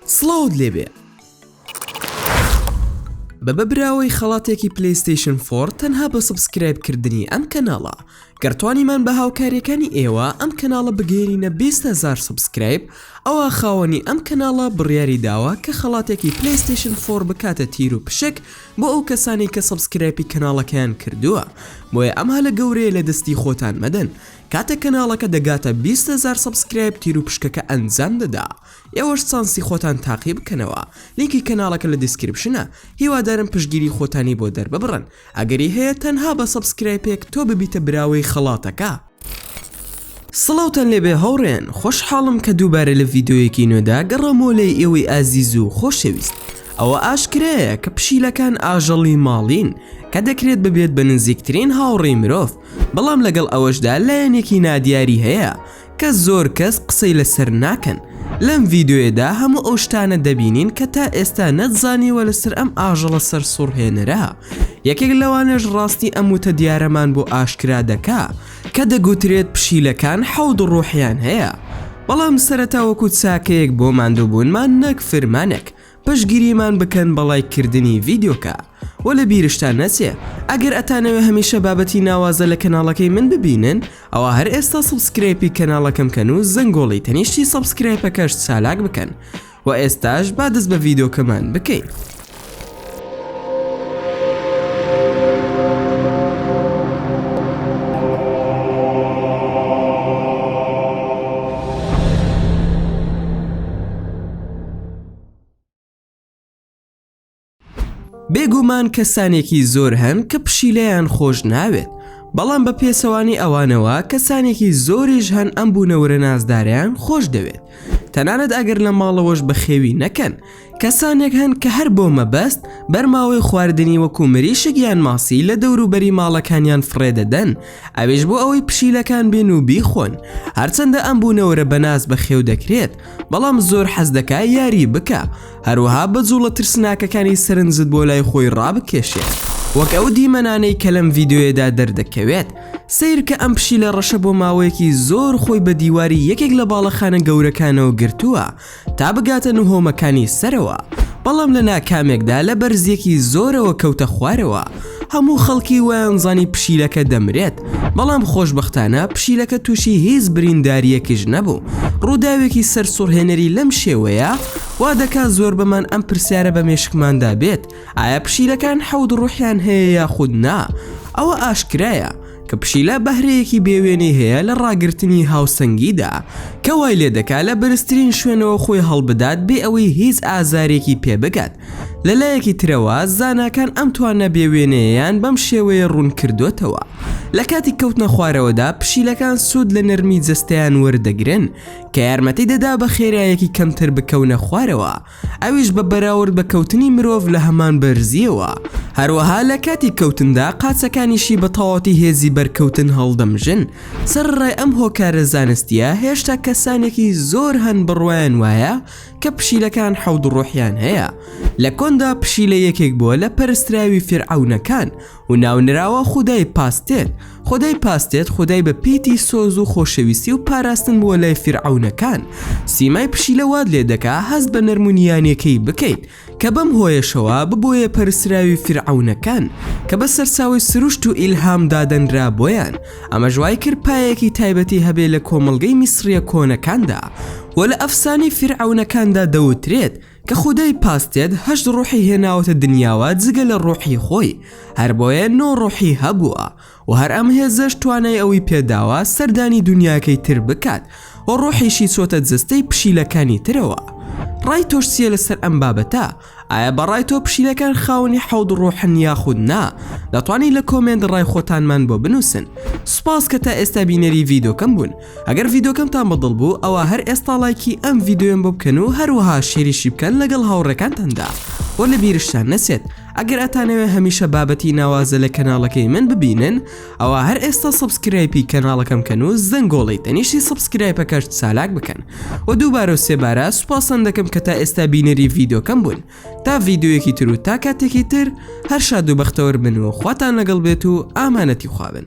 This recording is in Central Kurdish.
سڵاوت لێبێ بە بەبراوەی خەڵاتێکی پلەیستیشن 4 تەنها بە سبسکرایبکردنی ئەم کەناڵە گەرتوانیمان بە هاوکاریەکانی ئێوە ئەم کەناڵە بگەێنینە 20,000 سبسکرایب ئەوە خاوەنی ئەم کەناڵە بڕیاری داوە کە خەڵاتێکی پلەیستیشن 4 بکاتە تیر و پشک بۆ ئەو کەسانی کە سبسکرایبی کەناڵەکەیان کردووە بۆیە ئەم هەلە گەورەیە لە دەستی خۆتان مەدەن کاتە کەناڵەکە دەگاتە 20,000 سبسکرایب تیر و پشکەکە ئەنجام دەدا ئێوەش چانسی خۆتان تاقی بکەنەوە لینکی کەناڵەکە لە دیسکریپشنە هیوادارم پشتگیری خۆتانی بۆ دەرببڕن ئەگەری هەیە تەنها بە سبسکرایبێک تۆ ببیتە براوەی خەڵاتەکە سڵاوتان لێبێ هەوڕێن خۆشحاڵم کە دووبارە لە ڤیدیۆیەکی نوێدا گەڕامۆ لای ئێوەی ئازیز و خۆشەویست ئەوە ئاشکرەیە کە پشیلەکان ئاژەڵی ماڵین کە دەکرێت ببێت بە نزیکترین هاوڕێی مرۆڤ بەڵام لەگەڵ ئەوەشدا لایەنێکی نادیاری هەیە کە زۆر کەس قسەی لەسەر ناکەن لەم ڤیدیۆیەدا هەموو ئەو شتانە دەبینین کە تا ئێستا نەتزانیوە لەسەر ئەم ئاژەڵە سەر سوڕهێنەرە یەکێک لەوانەش ڕاستی ئەم وتە دیارەمان بۆ ئاشکرا دەکا کە دەگوترێت پشیلەکان حەوت ڕوحیان هەیە بەڵام سەرەتا وەکو چاکەیەک بۆ ماندووبوونمان نەک فرمانێک پشگیریمان بکەن بەڵایکردنی ڤیدیۆکە و لە بیرشتان نەچێ ئەگەر ئەتانەوێ هەمیشە بابەتی ناوازە لە کەناڵەکەی من ببینن ئەوە هەر ئێستا سبسکرایبی کەناڵەکەم کەن و زەنگۆڵی تەنیشتی سبسکرایبەکەش چالاک بکەن و ئێستاش با دەست بە ڤیدیۆکەمان بکەین بێگومان کەسانێکی زۆر هەن کە پشیلەیان خۆش ناوێت بەڵام بە پێسەوانی ئەوانەوە کەسانێکی زۆریش هەن ئەم بوونەوەرە نازداریان خۆش دەوێت تەنانەت ئەگەر لە ماڵەوەش بەخێوی نەکەن کەسانێک هەن کە هەر بۆ مەبەست بەرماوەی خواردنی وەکو مریشک یان ماسی لە دەوروبەری ماڵەکانیان فڕێدەدەن ئەوێش بۆ ئەوەی پشیلەکان بێن و بیخۆن هەرچەندە ئەم بوونەوەرە بەناز بەخێو دەکرێت بەڵام زۆر حەز دەکا یاری بکە هەروەها بەجوڵە ترسناکەکانی سەرنجت بۆ لای خۆی ڕابکێشێت وەک ئەو دیمەنانەی کە لەم ڤیدیۆیەدا دەردەکەوێت سیر کە ئەم پشیلە ڕەشە بۆ ماوەیەکی زۆر خۆی بە دیواری یەکێک لە باڵەخانە گەورەکانەوە گرتووە تا بگاتە نهۆمەکانی سەرەوە بەڵام لە ناکامێکدا لە بەرزێکی زۆرەوە کەوتە خوارەوە هەموو خەڵکی وایانزانی پشیلەکە دەمرێت بەڵام خۆشبەختانە پشیلەکە تووشی هیچ برینداریەکیش نەبوو ڕووداوێکی سەر سوڕهێنەری لەم شێوەیە وا دەکات زۆر بەمان ئەم پرسیارە بە مێشکماندا بێت ئایا پشیلەکان حەوت ڕوحیان هەیە یاخود نا ئەوە ئاشکرایە کە پشیلە بەهرەیەکی بێوێنەی هەیە لە ڕاگررتنی هاوسەنگیدا کە وای لێ دەکات لە بەرزترین شوێنەوە خۆی هەڵبدات بێ ئەوەی هیچ ئازارێکی پێ بگات لەلایەکی ترەوە زاناکان ئەم توانە بێوێنەیەیان بەم شێوەیە ڕوون کردوتەوە لە کاتی کەوتنە خوارەوەدا پشیلەکان سوود لە نەرمی جەستەیان وەردەگرن کە یارمەتی دەدا بە خێرایەکی کەمتر بکەونە خوارەوە ئەویش بە بەراورد بە کەوتنی مرۆڤ لە هەمان بەرزیەوە هەروەها لە کاتی کەوتندا قاچەکانیشی بە تەواوەتی هێزی بەرکەوتن هەڵدەمژن سەرڕای ئەم هۆکارە زانستیە هێشتا کەسانێکی زۆر هەن بڕوایان وایە کە پشیلەکان حەوت ڕوحیان هەیە لە کۆندا پشیلە یەکێک بووە لە پەرستراوی فرعەونەکان و ناونراوە خودای پاستێت خودای پاستێت خودای بە پیتی سۆز و خۆشەویستی و پاراستن بووە لای فرعەونەکان سیمای پشیلە واد لێ دەکا هەست بە نەرمونیانیەکەی بکەیت کە بەم هۆیشەوە ببۆیە پەرستراوی فرعەونەکان کە بە سەرچاوی سروشت و ئیلهام دادەنرا بۆیان ئەمە ژوای کرد پایەکی تایبەتی هەبێ لە کۆمەڵگەی میسریە کۆنەکاندا و لە ئەفسانی فرعەونەکاندا دەوترێت کە خودای پاستێت هەشت ڕوحی هێناوەتە دنیاوە جگە لە ڕوحی خۆی هەر بۆیە 9 ڕوحی هەبووە و هەر ئەم هێزەش توانای ئەوی پێداوە سەردانی دنیاکەی تر بکات و ڕوحیشی چۆتە جستەی پشیلەکانی ترەوە ڕای تۆش چیە لەسەر ئەم بابەتە ئایا بەڕای تۆ پشیلەکان خاوەنی حەوت ڕوحن یاخود نا دەتوانی لە کۆمنت ڕای خۆتانمان بۆ بنووسن سوپاس کە تا ئێستا بینەری ڤیدیۆکەم بوون ئەگەر ڤیدیۆکەمتان بەدڵ بوو ئەوە هەر ئێستا لایکی ئەم ڤیدیۆم بۆ بکەن و هەروەها شێریشی بکەن لەگەڵ هاوڕێکانتاندا و لە بیرشتان نەچێت ئەگەر ئەتانەوێ هەمیشە بابەتی ناوازە لە کەناڵەکەی من ببینن ئەوە هەر ئێستا سبسکرایبی کەناڵەکەم کەن و زەنگۆڵی تەنیشتی سبسکرایبەکەش چالاک بکەن و دووبارە و سێبارە سوپاسان دەکەم کە تا ئێستا بینەری ڤیدیۆکەم بوون تا ڤیدیۆیەکی تر و تا کاتێکی تر هەر شاد و بەختەوەر بن و خواتان لەگەڵ بێت و ئامانەتی خوا بن.